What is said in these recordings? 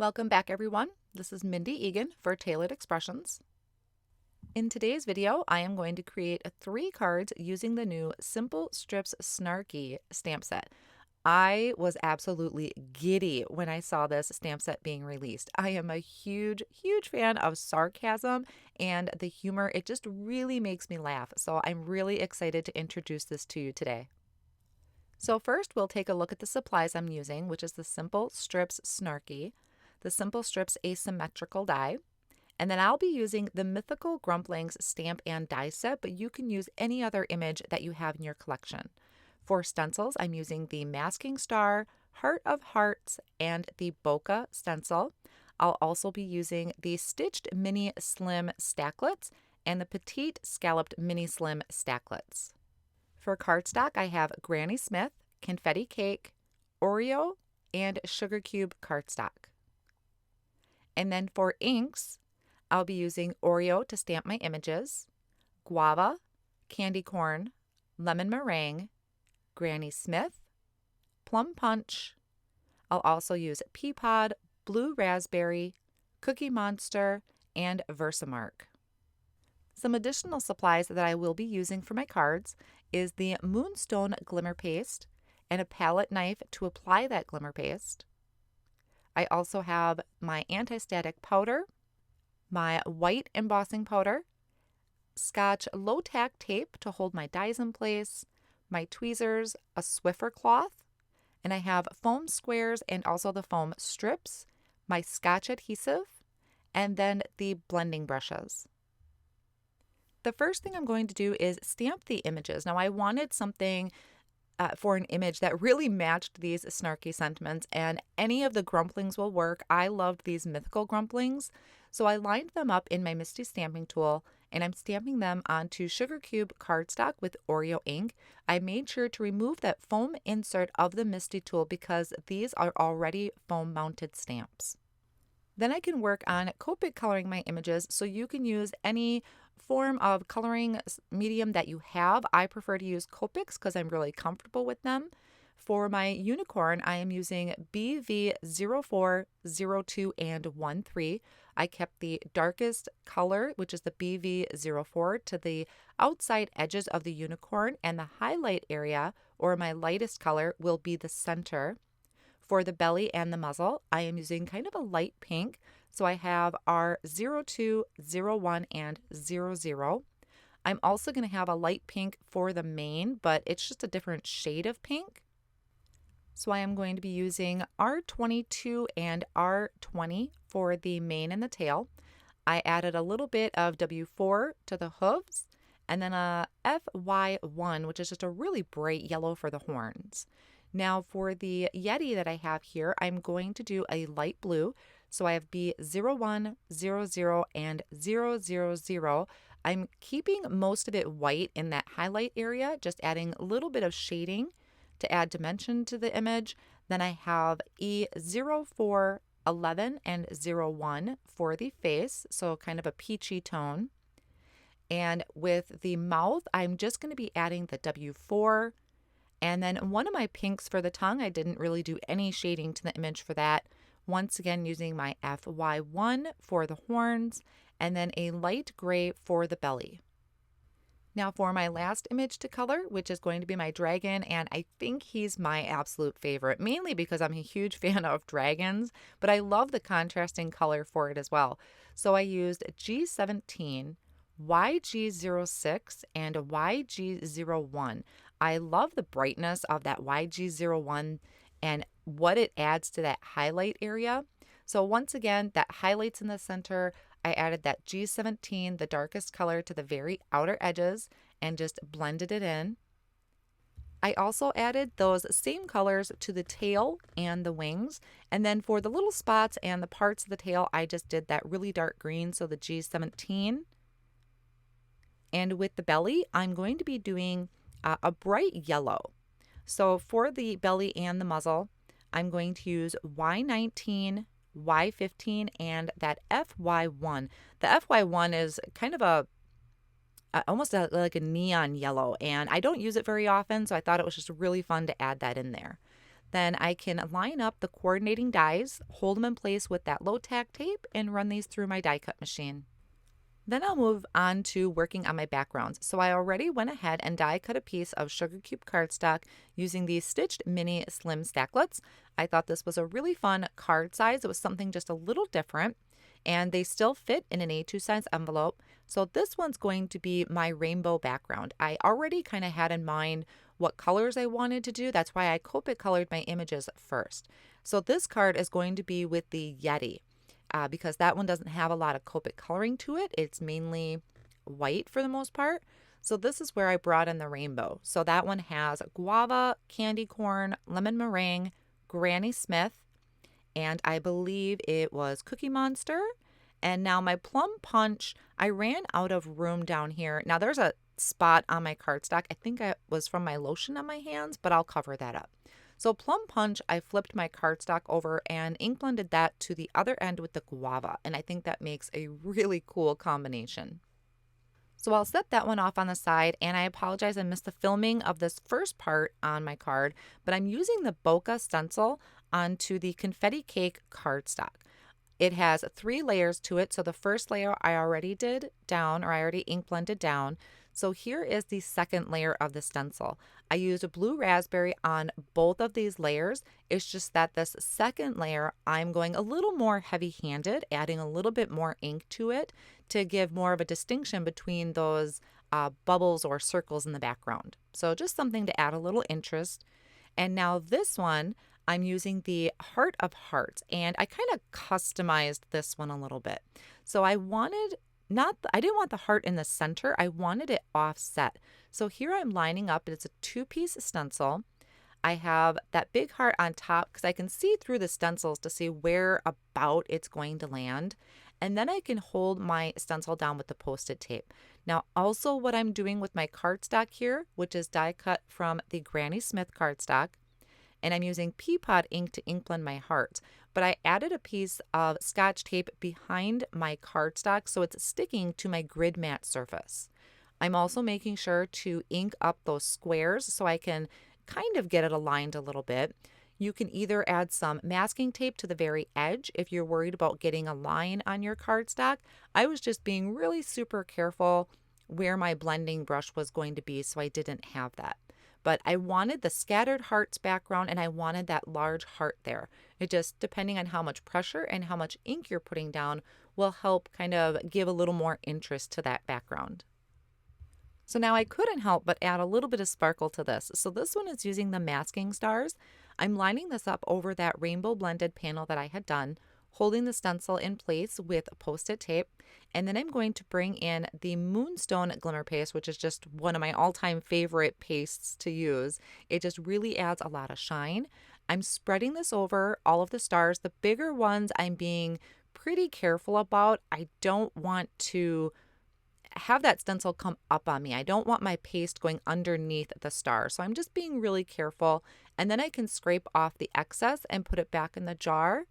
Welcome back, everyone. This is Mindy Egan for Tailored Expressions. In today's video, I am going to create 3 cards using the new Simple Strips Snarky stamp set. I was absolutely giddy when I saw this stamp set being released. I am a huge fan of sarcasm and the humor. It just really makes me laugh. So I'm really excited to introduce this to you today. So first, we'll take a look at the supplies I'm using, which is the Simple Strips Snarky, the Simple Strips Asymmetrical die, and then I'll be using the Mythical Grumplings stamp and die set, but you can use any other image that you have in your collection. For stencils, I'm using the Masking Star, Heart of Hearts, and the Bokeh stencil. I'll also be using the Stitched Mini Slim Stacklets and the Petite Scalloped Mini Slim Stacklets. For cardstock, I have Granny Smith, Confetti Cake, Oreo, and Sugar Cube cardstock. And then for inks, I'll be using Oreo to stamp my images, Guava, Candy Corn, Lemon Meringue, Granny Smith, Plum Punch. I'll also use Pea Pod, Blue Raspberry, Cookie Monster, and VersaMark. Some additional supplies that I will be using for my cards is the Moonstone Glimmer Paste and a palette knife to apply that glimmer paste. I also have my anti-static powder, my white embossing powder, Scotch low tack tape to hold my dies in place, my tweezers, a Swiffer cloth, and I have foam squares and also the foam strips, my Scotch adhesive, and then the blending brushes. The first thing I'm going to do is stamp the images. Now I wanted something for an image that really matched these snarky sentiments, and any of the grumplings will work. I loved these Mythical Grumplings, so I lined them up in my Misty stamping tool, and I'm stamping them onto Sugar Cube cardstock with Oreo ink. I made sure to remove that foam insert of the Misty tool because these are already foam mounted stamps. Then I can work on Copic coloring my images, so you can use any form of coloring medium that you have. I prefer to use Copics because I'm really comfortable with them. For my unicorn, I am using BV04, 02, and 13. I kept the darkest color, which is the BV04, to the outside edges of the unicorn, and the highlight area, or my lightest color, will be the center. For the belly and the muzzle, I am using kind of a light pink. So I have our 02, 01, and 00. I'm also going to have a light pink for the mane, but it's just a different shade of pink. So I am going to be using R22 and R20 for the mane and the tail. I added a little bit of W4 to the hooves, and then a FY1, which is just a really bright yellow for the horns. Now for the Yeti that I have here, I'm going to do a light blue. So I have B01, 00, and 000. I'm keeping most of it white in that highlight area, just adding a little bit of shading to add dimension to the image. Then I have E04, 11, and 01 for the face, so kind of a peachy tone. And with the mouth, I'm just going to be adding the W4. And then one of my pinks for the tongue, I didn't really do any shading to the image for that. Once again, using my FY1 for the horns, and then a light gray for the belly. Now for my last image to color, which is going to be my dragon, and I think he's my absolute favorite, mainly because I'm a huge fan of dragons, but I love the contrasting color for it as well. So I used G17, YG06, and YG01. I love the brightness of that YG01 and what it adds to that highlight area. So once again, that highlights in the center, I added that G17, the darkest color, to the very outer edges and just blended it in. I also added those same colors to the tail and the wings. And then for the little spots and the parts of the tail, I just did that really dark green, so the G17. And with the belly, I'm going to be doing a bright yellow. So for the belly and the muzzle, I'm going to use Y19, Y15, and that FY1. The FY1 is kind of almost like a neon yellow, and I don't use it very often, so I thought it was just really fun to add that in there. Then I can line up the coordinating dies, hold them in place with that low tack tape, and run these through my die cut machine. Then I'll move on to working on my backgrounds. So I already went ahead and die cut a piece of sugar cube cardstock using these stitched mini slim stacklets. I thought this was a really fun card size. It was something just a little different, and they still fit in an A2 size envelope. So this one's going to be my rainbow background. I already kind of had in mind what colors I wanted to do. That's why I Copic colored my images first. So this card is going to be with the Yeti. Because that one doesn't have a lot of Copic coloring to it. It's mainly white for the most part. So this is where I brought in the rainbow. So that one has guava, candy corn, lemon meringue, Granny Smith, and I believe it was Cookie Monster. And now my plum punch, I ran out of room down here. Now there's a spot on my cardstock. I think it was from my lotion on my hands, but I'll cover that up. So plum punch, I flipped my cardstock over and ink blended that to the other end with the guava. And I think that makes a really cool combination. So I'll set that one off on the side, and I apologize I missed the filming of this first part on my card, but I'm using the Bokeh stencil onto the confetti cake cardstock. It has 3 layers to it. So the first layer I already did down, or I already ink blended down. So here is the second layer of the stencil. I used a blue raspberry on both of these layers. It's just that this second layer, I'm going a little more heavy-handed, adding a little bit more ink to it to give more of a distinction between those bubbles or circles in the background. So just something to add a little interest. And now this one, I'm using the Heart of Hearts, and I kind of customized this one a little bit. So I didn't want the heart in the center. I wanted it offset. So here I'm lining up. It's a 2-piece stencil. I have that big heart on top because I can see through the stencils to see where about it's going to land. And then I can hold my stencil down with the Post-it tape. Now, also what I'm doing with my cardstock here, which is die cut from the Granny Smith cardstock, and I'm using pea pod ink to ink blend my heart. But I added a piece of Scotch tape behind my cardstock so it's sticking to my grid mat surface. I'm also making sure to ink up those squares so I can kind of get it aligned a little bit. You can either add some masking tape to the very edge if you're worried about getting a line on your cardstock. I was just being really super careful where my blending brush was going to be, so I didn't have that. But I wanted the scattered hearts background, and I wanted that large heart there. It just, depending on how much pressure and how much ink you're putting down, will help kind of give a little more interest to that background. So now I couldn't help but add a little bit of sparkle to this. So this one is using the masking stars. I'm lining this up over that rainbow blended panel that I had done, holding the stencil in place with Post-it tape. And then I'm going to bring in the Moonstone Glimmer Paste, which is just one of my all-time favorite pastes to use. It just really adds a lot of shine. I'm spreading this over all of the stars. The bigger ones I'm being pretty careful about. I don't want to have that stencil come up on me. I don't want my paste going underneath the star. So I'm just being really careful. And then I can scrape off the excess and put it back in the jar.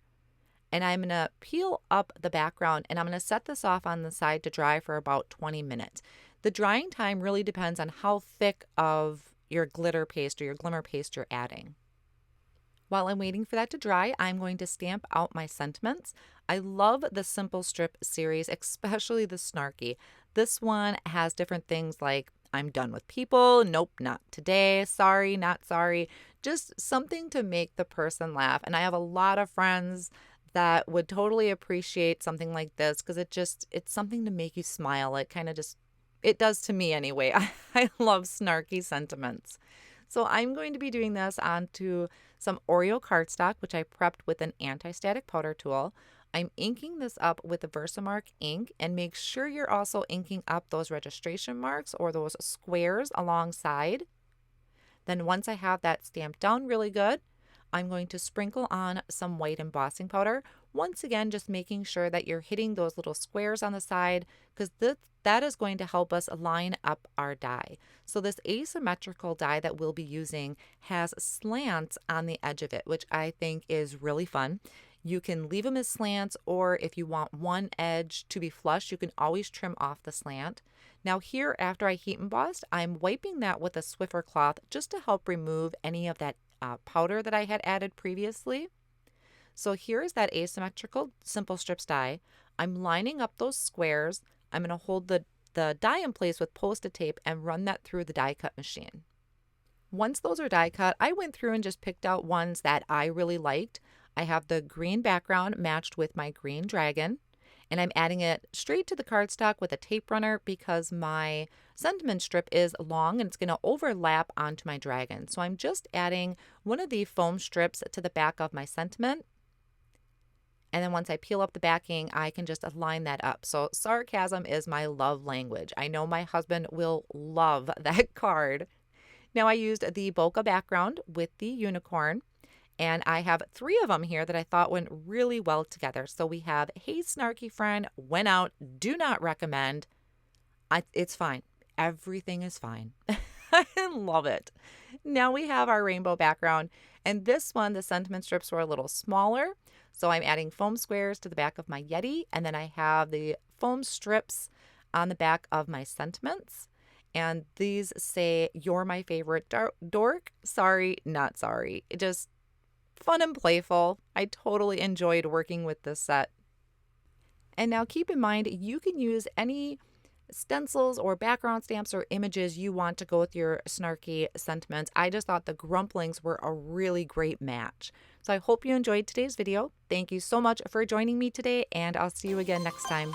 And I'm going to peel up the background, and I'm going to set this off on the side to dry for about 20 minutes. The drying time really depends on how thick of your glitter paste or your glimmer paste you're adding. While I'm waiting for that to dry, I'm going to stamp out my sentiments. I love the Simple Strip series, especially the Snarky. This one has different things like, I'm done with people, nope, not today, sorry, not sorry. Just something to make the person laugh. And I have a lot of friends that would totally appreciate something like this because it's something to make you smile. It does to me anyway. I love snarky sentiments. So I'm going to be doing this onto some Oreo cardstock, which I prepped with an anti-static powder tool. I'm inking this up with the VersaMark ink, and make sure you're also inking up those registration marks or those squares alongside. Then once I have that stamped down really good, I'm going to sprinkle on some white embossing powder. Once again, just making sure that you're hitting those little squares on the side because that is going to help us line up our die. So this asymmetrical die that we'll be using has slants on the edge of it, which I think is really fun. You can leave them as slants, or if you want one edge to be flush, you can always trim off the slant. Now here, after I heat embossed, I'm wiping that with a Swiffer cloth just to help remove any of that powder that I had added previously. So here's that asymmetrical simple strips die. I'm lining up those squares. I'm going to hold the die in place with Post-it tape and run that through the die cut machine. Once those are die cut, I went through and just picked out ones that I really liked. I have the green background matched with my green dragon, and I'm adding it straight to the cardstock with a tape runner because my sentiment strip is long and it's going to overlap onto my dragon. So I'm just adding one of the foam strips to the back of my sentiment. And then once I peel up the backing, I can just line that up. So sarcasm is my love language. I know my husband will love that card. Now I used the Bokeh background with the unicorn, and I have 3 of them here that I thought went really well together. So we have Hey Snarky Friend, Went Out, Do Not Recommend. It's fine. Everything is fine. I love it. Now we have our rainbow background, and this one, the sentiment strips were a little smaller. So I'm adding foam squares to the back of my Yeti, and then I have the foam strips on the back of my sentiments. And these say, "You're my favorite dork." Sorry, not sorry. Just fun and playful. I totally enjoyed working with this set. And now keep in mind, you can use any stencils or background stamps or images you want to go with your snarky sentiments. I just thought the Grumplings were a really great match. So I hope you enjoyed today's video. Thank you so much for joining me today, and I'll see you again next time.